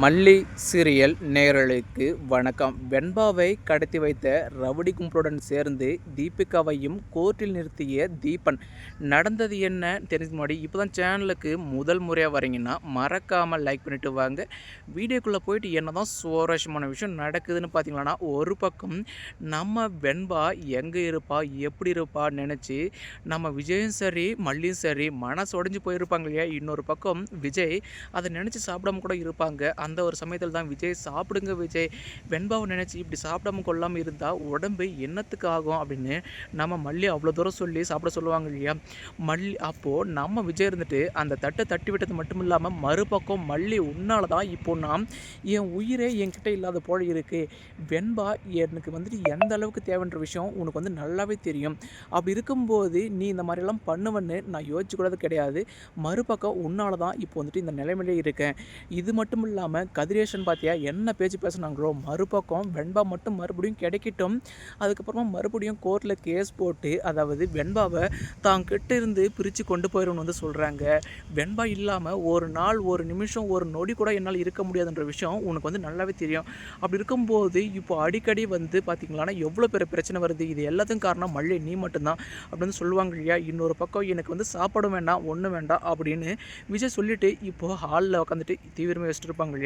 மல்லி சீரியல் நேயர்களுக்கு வணக்கம். வெண்பாவை கடத்தி வைத்த ரவுடி கும்பலுடன் சேர்ந்து தீபிகாவையும் கோர்ட்டில் நிறுத்திய தீபன். நடந்தது என்ன தெரிஞ்ச முன்னாடி இப்போ தான் சேனலுக்கு முதல் முறையாக வரீங்கன்னா மறக்காமல் லைக் பண்ணிட்டு வாங்க. வீடியோக்குள்ளே போயிட்டு என்ன தான் சுவாரஸ்யமான விஷயம் நடக்குதுன்னு பார்த்தீங்கன்னா, ஒரு பக்கம் நம்ம வெண்பா எங்கே இருப்பா எப்படி இருப்பா நினச்சி நம்ம விஜயும் சரி மல்லியும் சரி மனசு உடஞ்சி போயிருப்பாங்க இல்லையா. இன்னொரு பக்கம் விஜய் அதை நினச்சி சாப்பிடாம கூட இருப்பாங்க. அந்த ஒரு சமயத்தில் தான் விஜய் சாப்பிடுங்க விஜய், வெண்பாவை நினச்சி இப்படி சாப்பிடாம கொள்ளாமல் இருந்தால் உடம்பு என்னத்துக்கு ஆகும் அப்படின்னு நம்ம மல்லி அவ்வளோ தூரம் சொல்லி சாப்பிட சொல்லுவாங்க இல்லையா. மல்லி அப்போது நம்ம விஜய் இருந்துட்டு அந்த தட்டை தட்டி விட்டது மட்டும் இல்லாமல் மறுபக்கம் மல்லி உன்னால தான் இப்போ நான் என் உயிரே என்கிட்ட இல்லாத போல இருக்குது. வெண்பா எனக்கு வந்துட்டு எந்த அளவுக்கு தேவைன்ற விஷயம் உனக்கு வந்து நல்லாவே தெரியும். அப்படி இருக்கும்போது நீ இந்த மாதிரிலாம் பண்ணுவேன்னு நான் யோசிச்சு கூடாது கிடையாது. மறுபக்கம் உன்னால தான் இப்போ வந்துட்டு இந்த நிலைமையிலே இருக்கேன். இது மட்டும் இல்லாமல் கதிரேசன் பார்த்தியா என்ன பேச்சு பேசுனாங்களோ, மறுபக்கம் வெண்பா மட்டும் மறுபடியும் கிடைக்கட்டும், அதுக்கப்புறமா மறுபடியும் கோர்ட்டில் கேஸ் போட்டு அதாவது வெண்பாவை தான் கிட்ட இருந்து பிரித்து கொண்டு போயிடணும்னு வந்து சொல்கிறாங்க. வெண்பா இல்லாமல் ஒரு நாள் ஒரு நிமிஷம் ஒரு நொடி கூட என்னால் இருக்க முடியாதுன்ற விஷயம் உனக்கு வந்து நல்லாவே தெரியும். அப்படி இருக்கும்போது இப்போ அடிக்கடி வந்து பார்த்திங்களான்னா எவ்வளோ பெரிய பிரச்சனை வருது. இது எல்லாத்துக்கும் காரணம் மல்லி நீ மட்டும்தான் அப்படின்னு சொல்லுவாங்க இல்லையா. இன்னொரு பக்கம் எனக்கு வந்து சாப்பாடும் வேண்டாம் ஒன்றும் வேண்டாம் அப்படின்னு விஜய் சொல்லிவிட்டு இப்போது ஹாலில் உட்காந்துட்டு தீவிரமாக வச்சுட்டு இருப்பாங்க இல்லையா.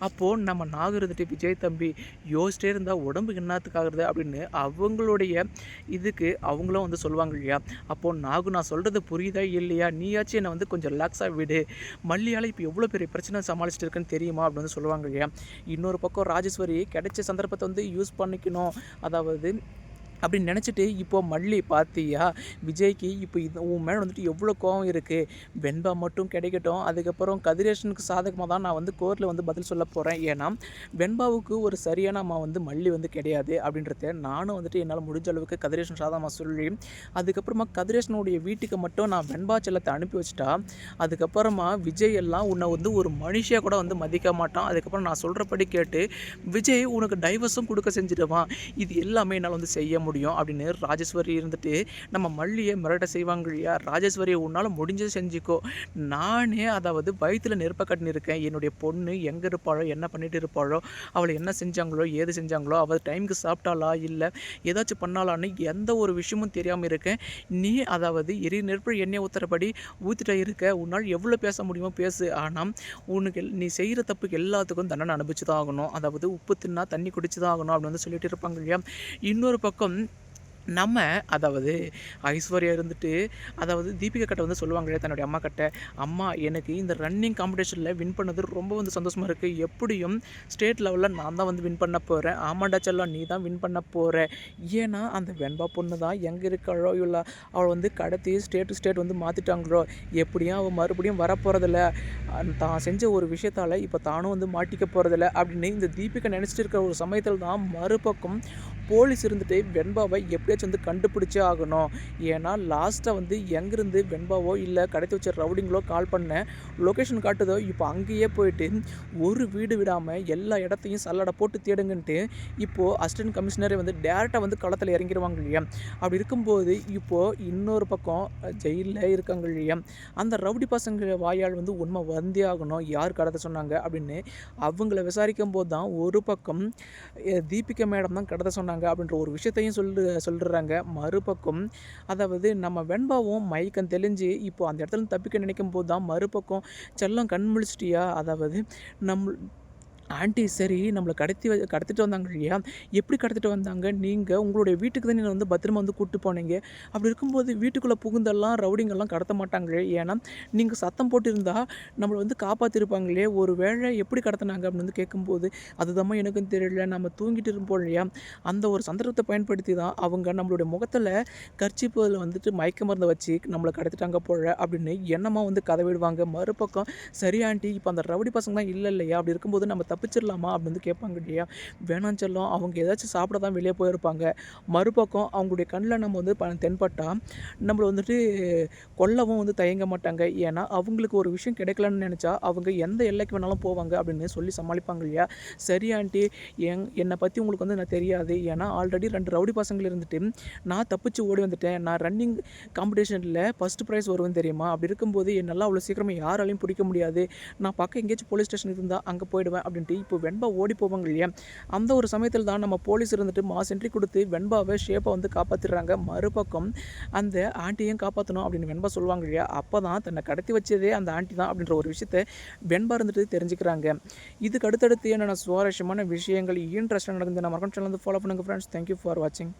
அப்போது நம்ம நாக இருந்துட்டு விஜய் தம்பி யோசிச்சிட்டே இருந்தால் உடம்பு என்னத்துக்காகிறது அப்படின்னு அவங்களுடைய இதுக்கு அவங்களும் வந்து சொல்லுவாங்க இல்லையா. அப்போது நாகு நான் சொல்கிறது புரியுதா இல்லையா, நீயாச்சும் என்னை வந்து கொஞ்சம் ரிலாக்ஸாக விடு, மல்லியால் இப்போ எவ்வளோ பெரிய பிரச்சனை சமாளிச்சுட்டு இருக்குன்னு தெரியுமா அப்படின்னு வந்து சொல்லுவாங்க இல்லையா. இன்னொரு பக்கம் ராஜேஸ்வரி கிடைச்ச சந்தர்ப்பத்தை வந்து யூஸ் பண்ணிக்கணும் அதாவது அப்படின்னு நினச்சிட்டு இப்போது மல்லி பார்த்தியா விஜய்க்கு இப்போ இது உன் மேலே வந்துட்டு எவ்வளோ கோவம் இருக்குது. வெண்பா மட்டும் கிடைக்கட்டும், அதுக்கப்புறம் கதிரேஷனுக்கு சாதகமாக தான் நான் வந்து கோர்ட்டில் வந்து பதில் சொல்ல போகிறேன். ஏன்னா வெண்பாவுக்கு ஒரு சரியான அம்மா வந்து மல்லி வந்து கிடையாது அப்படின்றத நானும் வந்துட்டு என்னால் முடிஞ்ச அளவுக்கு கதிரேஷன் சாதகமாக சொல்லி அதுக்கப்புறமா கதிரேஷனுடைய வீட்டுக்கு மட்டும் நான் வெண்பா செல்லத்தை அனுப்பி வச்சுட்டா அதுக்கப்புறமா விஜய் எல்லாம் உன்னை வந்து ஒரு மனுஷியாக கூட வந்து மதிக்க மாட்டான். அதுக்கப்புறம் நான் சொல்கிறபடி கேட்டு விஜய் உனக்கு டைவர்ஸும் கொடுக்க செஞ்சுடுவான். இது எல்லாமே என்னால் வந்து செய்ய முடியும் அப்படின்னு ராஜேஸ்வரி இருந்துட்டு நம்ம மல்லியை மிரட்ட செய்வாங்க இல்லையா. ராஜேஸ்வரியை உன்னால் முடிஞ்சது செஞ்சுக்கோ, நானே அதாவது வயிற்றில் நெருப்ப கட்டின்னு இருக்கேன். என்னுடைய பொண்ணு எங்கே இருப்பாளோ என்ன பண்ணிட்டு இருப்பாளோ அவளை என்ன செஞ்சாங்களோ ஏது செஞ்சாங்களோ அவள் டைமுக்கு சாப்பிட்டாளா இல்லை ஏதாச்சும் பண்ணாலான்னு எந்த ஒரு விஷயமும் தெரியாமல் இருக்கேன். நீ அதாவது நெருப்பு எண்ணெய் ஊற்றுறபடி ஊற்றிட்ட இருக்க, உன்னால் எவ்வளோ பேச முடியுமோ பேசு, ஆனால் உனக்கு நீ செய்கிற தப்புக்கு எல்லாத்துக்கும் தண்டனை அனுபவிச்சு தான் ஆகணும். அதாவது உப்பு தின்னா தண்ணி குடிச்சு தான் ஆகணும் அப்படின்னு வந்து சொல்லிட்டு இருப்பாங்க இல்லையா. இன்னொரு பக்கம் நம்ம அதாவது ஐஸ்வர்யா இருந்துட்டு அதாவது தீபிகா கிட்ட வந்து சொல்லுவாங்க தன்னுடைய அம்மா கிட்ட, அம்மா எனக்கு இந்த ரன்னிங் காம்படிஷனில் வின் பண்ணது ரொம்ப வந்து சந்தோஷமாக இருக்குது, எப்படியும் ஸ்டேட் லெவலில் நான் தான் வந்து வின் பண்ண போகிறேன். ஆமாண்டா செல்லம் நீ தான் வின் பண்ண போகிற, ஏன்னா அந்த வெண்பா பொண்ணு தான் எங்கே இருக்காளோ இல்லை அவள் வந்து கடத்தி ஸ்டேட் வந்து மாற்றிட்டாங்களோ, எப்படியும் அவள் மறுபடியும் வரப்போகிறதில்ல, தான் செஞ்ச ஒரு விஷயத்தால் இப்போ தானும் வந்து மாட்டிக்க போகிறதில்ல அப்படின்னு இந்த தீபிகா நினச்சிட்டு இருக்கிற ஒரு சமயத்தில் தான் மறுபக்கம் போலீஸ் இருந்துட்டு வெண்பாவை எப்படியாச்சும் வந்து கண்டுபிடிச்சே ஆகணும். ஏன்னா லாஸ்ட்டாக வந்து எங்கேருந்து வெண்பாவோ இல்லை கடத்தி வச்ச ரவுடிங்களோ கால் பண்ண லொக்கேஷன் காட்டுதோ இப்போ அங்கேயே போயிட்டு ஒரு வீடு விடாமல் எல்லா இடத்தையும் சல்லடை போட்டு தேடுங்கன்ட்டு இப்போது அசிஸ்டன்ட் கமிஷனரே வந்து டேரெக்டாக வந்து களத்தில் இறங்கிடுவாங்க இல்லையா. அப்படி இருக்கும்போது இப்போது இன்னொரு பக்கம் ஜெயிலில் இருக்காங்க இல்லையா, அந்த ரவுடி பசங்க வாயால் வந்து உண்மை வந்தே ஆகணும் யார் கடத்த சொன்னாங்க அப்படின்னு அவங்கள விசாரிக்கும் போது தான் ஒரு பக்கம் தீபிகா மேடம் தான் கடத்த சொன்னாங்க அப்படின்ற ஒரு விஷயத்தையும் சொல்கிறாங்க. மறுபக்கம் அதாவது நம்ம வெண்பாவும் மயக்கம் தெளிஞ்சு இப்போ அந்த இடத்துல தப்பிக்க நினைக்கும் போது தான் மறுபக்கம் செல்லம் கண் முழிச்சிட்டியா, அதாவது நம்ம ஆண்டி சரி நம்மளை கடத்திட்டு வந்தாங்க இல்லையா, எப்படி கடத்திட்டு வந்தாங்க, நீங்கள் உங்களுடைய வீட்டுக்கு தான் நீங்கள் வந்து பத்திரமா வந்து கூப்பிட்டு போனீங்க, அப்படி இருக்கும்போது வீட்டுக்குள்ளே புகுந்தெல்லாம் ரவுடிங்கெல்லாம் கடத்த மாட்டாங்களே, ஏன்னா நீங்கள் சத்தம் போட்டு இருந்தால் நம்மளை வந்து காப்பாற்றிருப்பாங்களே, ஒரு வேளை எப்படி கடத்தினாங்க அப்படின்னு வந்து கேட்கும்போது அதுதான் எனக்கும் தெரியல, நம்ம தூங்கிட்டு இருப்போம் இல்லையா, அந்த ஒரு சந்தர்ப்பத்தை பயன்படுத்தி தான் அவங்க நம்மளுடைய முகத்தில் கர்ச்சிப்பில் வந்துட்டு மயக்க மருந்தை வச்சு நம்மளை கடத்திட்டாங்க போல அப்படின்னு எண்ணமாக வந்து கதை விடுவாங்க. மறுபக்கம் சரி ஆண்டி இப்போ அந்த ரவுடி பசங்க தான் இல்லை இல்லையா, அப்படி இருக்கும்போது நம்ம தப்பிச்சிடலாமா அப்படின்னு வந்து கேட்பாங்க இல்லையா. வேணாம் செல்லம், அவங்க ஏதாச்சும் சாப்பிட தான் வெளியே போயிருப்பாங்க. மறுபக்கம் அவங்களுடைய கண்ணில் நம்ம வந்து தென்பட்டால் நம்மளை வந்துட்டு கொல்லவும் வந்து தயங்க மாட்டாங்க. ஏன்னா அவங்களுக்கு ஒரு விஷயம் கிடைக்கலன்னு நினச்சா அவங்க எந்த எல்லைக்கு வேணாலும் போவாங்க அப்படின்னு சொல்லி சமாளிப்பாங்க இல்லையா. சரி ஆண்டி, என்னை பற்றி உங்களுக்கு வந்து நான் தெரியாது. ஏன்னா ஆல்ரெடி 2 ரவுடி பசங்கள் இருந்துட்டு நான் தப்பிச்சு ஓடி வந்துட்டேன். நான் ரன்னிங் காம்படிஷனில் ஃபஸ்ட் ப்ரைஸ் வருவேன் தெரியுமா. அப்படி இருக்கும்போது என்னால் அவ்வளோ சீக்கிரமாக யாராலையும் பிடிக்க முடியாது. நான் பக்கம் எங்கேயாச்சும் போலீஸ் ஸ்டேஷன் இருந்தால் அங்கே போயிடுவேன் அப்படின்ட்டு இப்போ வெண்பா ஓடி போவாங்க இல்லையா. அந்த ஒரு சமயத்தில் தான் நம்ம போலீஸ் இருந்துட்டு மாஸ் என்ட்ரி கொடுத்து வெண்பாவை ஷேப்பை வந்து காப்பாற்றிடுறாங்க. மறுபக்கம் அந்த ஆண்டியையும் காப்பாற்றணும் அப்படின்னு வெண்பா சொல்லுவாங்க இல்லையா. அப்போ தான் தன்னை கடத்தி வச்சதே அந்த ஆண்டி தான் அப்படின்ற ஒரு விஷயத்தை வெண்பா இருந்துட்டு தெரிஞ்சுக்கிறாங்க. இதுக்கு அடுத்தடுத்து என்னென்ன சுவாரஸ்யமான விஷயங்கள் இன்ட்ரெஸ்டாக நடக்குது. நம்ம மறக்காம சேனல் வந்து ஃபாலோ பண்ணுங்கள் ஃப்ரெண்ட்ஸ். தேங்க்யூ ஃபார் வாட்சிங்.